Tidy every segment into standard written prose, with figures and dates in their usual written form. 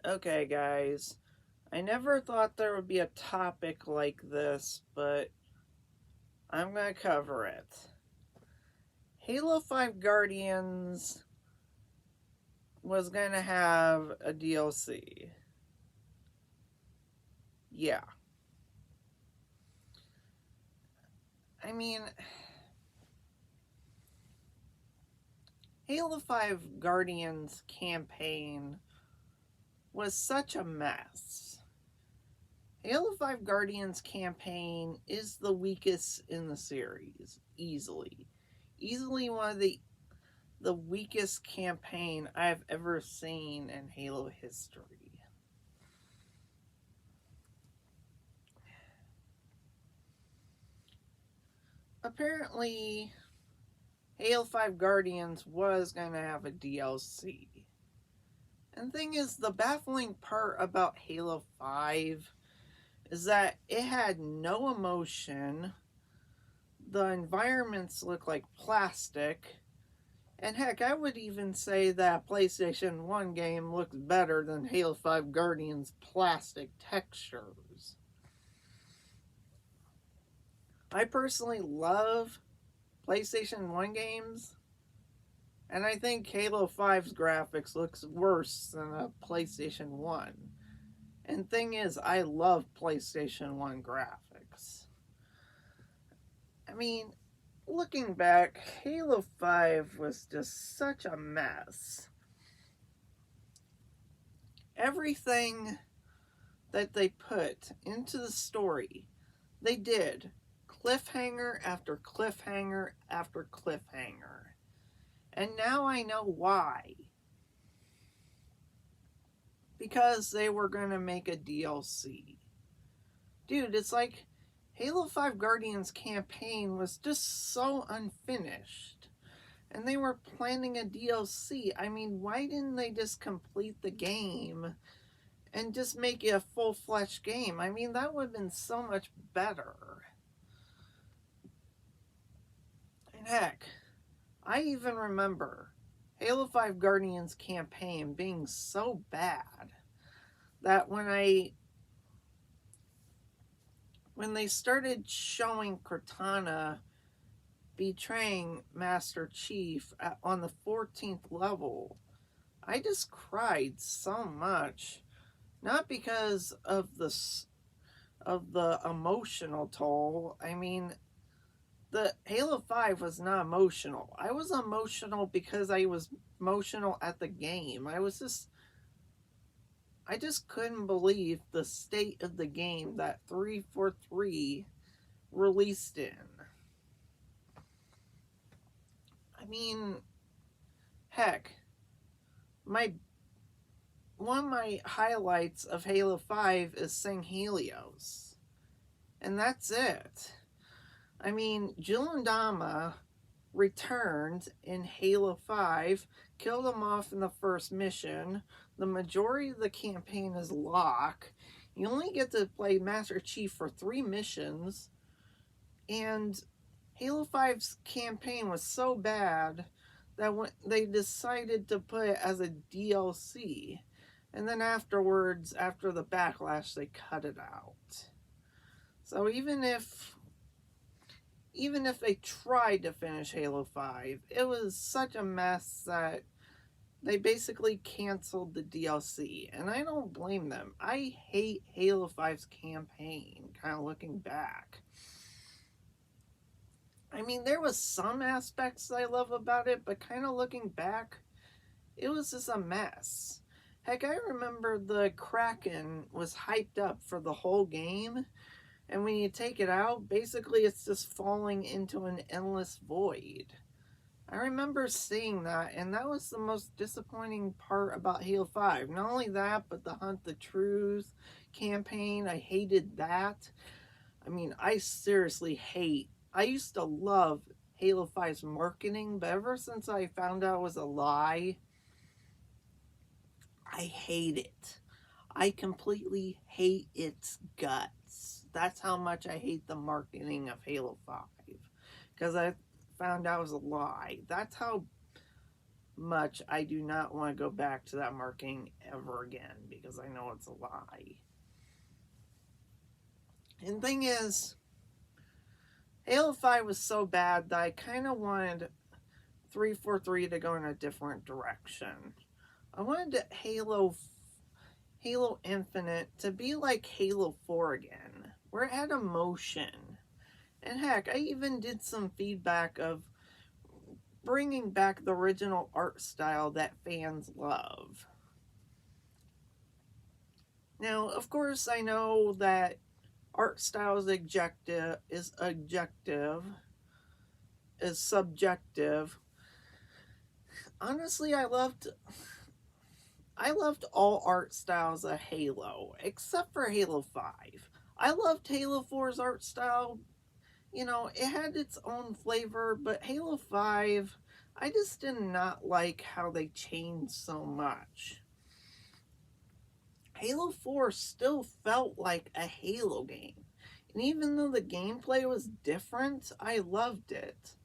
Okay, guys. I never thought there would be a topic like this, but I'm going to cover it. Halo 5 Guardians was going to have a DLC. Yeah. I mean, Halo 5 Guardians campaign was such a mess. Halo 5 Guardians campaign is the weakest in the series, easily. Easily one of the weakest campaign I've ever seen in Halo history. Apparently, Halo 5 Guardians was going to have a DLC. And the thing is, the baffling part about Halo 5 is that it had no emotion, the environments look like plastic, and heck, I would even say that PlayStation 1 game looks better than Halo 5 Guardians' plastic textures. I personally love PlayStation 1 games, and I think Halo 5's graphics looks worse than a PlayStation 1. And thing is, I love PlayStation 1 graphics. I mean, looking back, Halo 5 was just such a mess. Everything that they put into the story, they did cliffhanger after cliffhanger after cliffhanger. And now I know why. Because they were going to make a DLC. Dude, it's like Halo 5 Guardians campaign was just so unfinished. And they were planning a DLC. I mean, why didn't they just complete the game and just make it a full-fledged game? I mean, that would have been so much better. And heck, I even remember Halo 5 Guardians campaign being so bad that when they started showing Cortana betraying Master Chief on the 14th level, I just cried so much. Not because of the emotional toll. I mean, the Halo 5 was not emotional. I was emotional because I was emotional at the game. I just couldn't believe the state of the game that 343 released in. I mean, heck, my one of my highlights of Halo 5 is Sing Helios. And that's it. I mean, Julandama returned in Halo 5, killed him off in the first mission. The majority of the campaign is Locke. You only get to play Master Chief for 3 missions. And Halo 5's campaign was so bad that when they decided to put it as a DLC. And then afterwards, after the backlash, they cut it out. So even if they tried to finish Halo 5, it was such a mess that they basically canceled the DLC. And I don't blame them. I hate Halo 5's campaign, kind of looking back. I mean, there was some aspects I love about it, but kind of looking back, it was just a mess. Heck, I remember the Kraken was hyped up for the whole game, and when you take it out, basically it's just falling into an endless void. I remember seeing that, and that was the most disappointing part about Halo 5. Not only that, but the Hunt the Truth campaign, I hated that. I mean, I used to love Halo 5's marketing, but ever since I found out it was a lie, I hate it. I completely hate its guts. That's how much I hate the marketing of Halo 5. Because I found out it was a lie. That's how much I do not want to go back to that marketing ever again, because I know it's a lie. And the thing is, Halo 5 was so bad that I kind of wanted 343 to go in a different direction. I wanted Halo Infinite to be like Halo 4 again, where it had emotion. And heck, I even did some feedback of bringing back the original art style that fans love. Now, of course, I know that art style is subjective. Honestly, I loved all art styles of Halo, except for Halo 5. I loved Halo 4's art style. You know, it had its own flavor, but Halo 5, I just did not like how they changed so much. Halo 4 still felt like a Halo game. And even though the gameplay was different, I loved it.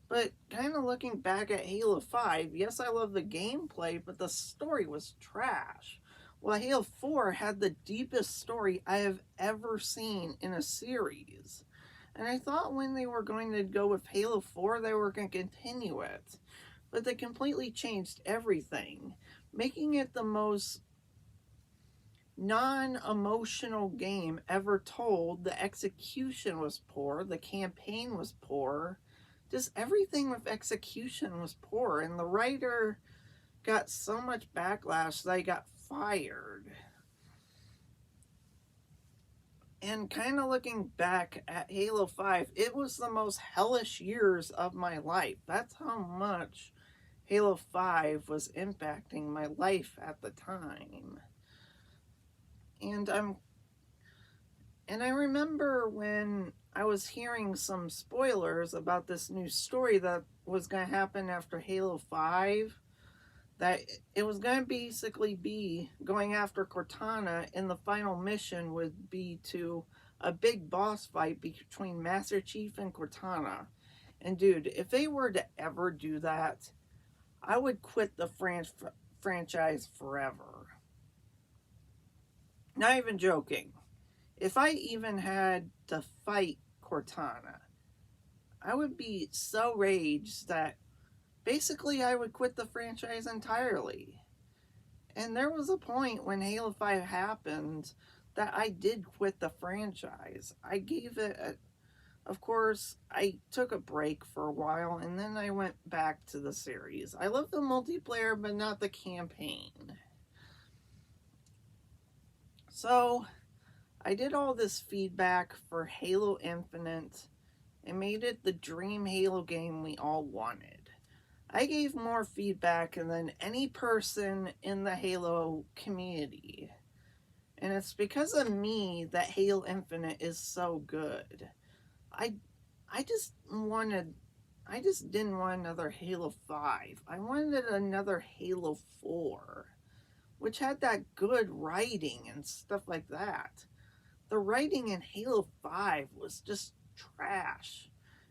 But kind of looking back at Halo 5, yes, I love the gameplay, but the story was trash. Well, Halo 4 had the deepest story I have ever seen in a series. And I thought when they were going to go with Halo 4, they were going to continue it. But they completely changed everything, making it the most non-emotional game ever told. The execution was poor, the campaign was poor, just everything with execution was poor, and the writer got so much backlash that he got fired. And kind of looking back at Halo 5, it was the most hellish years of my life. That's how much Halo 5 was impacting my life at the time. And I remember when I was hearing some spoilers about this new story that was going to happen after Halo 5, that it was going to basically be going after Cortana, and the final mission would be to a big boss fight between Master Chief and Cortana. And dude, if they were to ever do that, I would quit the franchise forever. Not even joking. If I even had to fight Cortana, I would be so raged that basically I would quit the franchise entirely. And there was a point when Halo 5 happened that I did quit the franchise. I gave it of course, I took a break for a while, and then I went back to the series. I love the multiplayer, but not the campaign. So, I did all this feedback for Halo Infinite and made it the dream Halo game we all wanted. I gave more feedback than any person in the Halo community. And it's because of me that Halo Infinite is so good. I just didn't want another Halo 5. I wanted another Halo 4, which had that good writing and stuff like that. The writing in Halo 5 was just trash,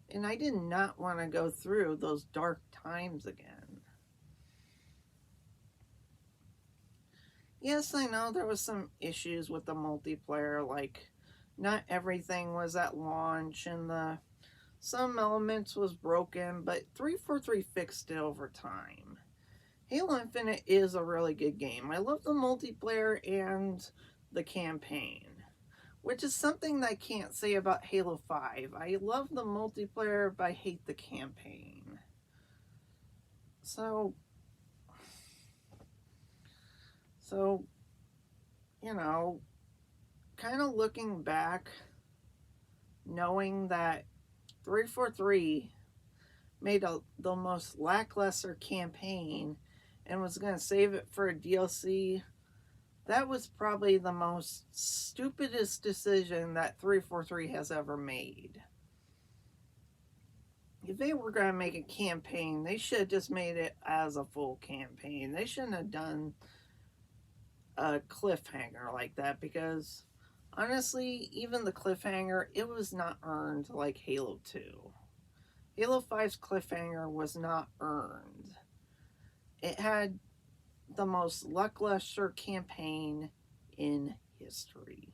and I did not want to go through those dark times again. Yes, I know there was some issues with the multiplayer, like not everything was at launch, and some elements was broken, but 343 fixed it over time. Halo Infinite is a really good game. I love the multiplayer and the campaign, which is something that I can't say about Halo 5. I love the multiplayer, but I hate the campaign. So, you know, kind of looking back, knowing that 343 made the most lackluster campaign and was going to save it for a DLC, that was probably the most stupidest decision that 343 has ever made. If they were going to make a campaign, they should have just made it as a full campaign. They shouldn't have done a cliffhanger like that, because honestly, even the cliffhanger, it was not earned like Halo 2. Halo 5's cliffhanger was not earned. It had the most lackluster campaign in history.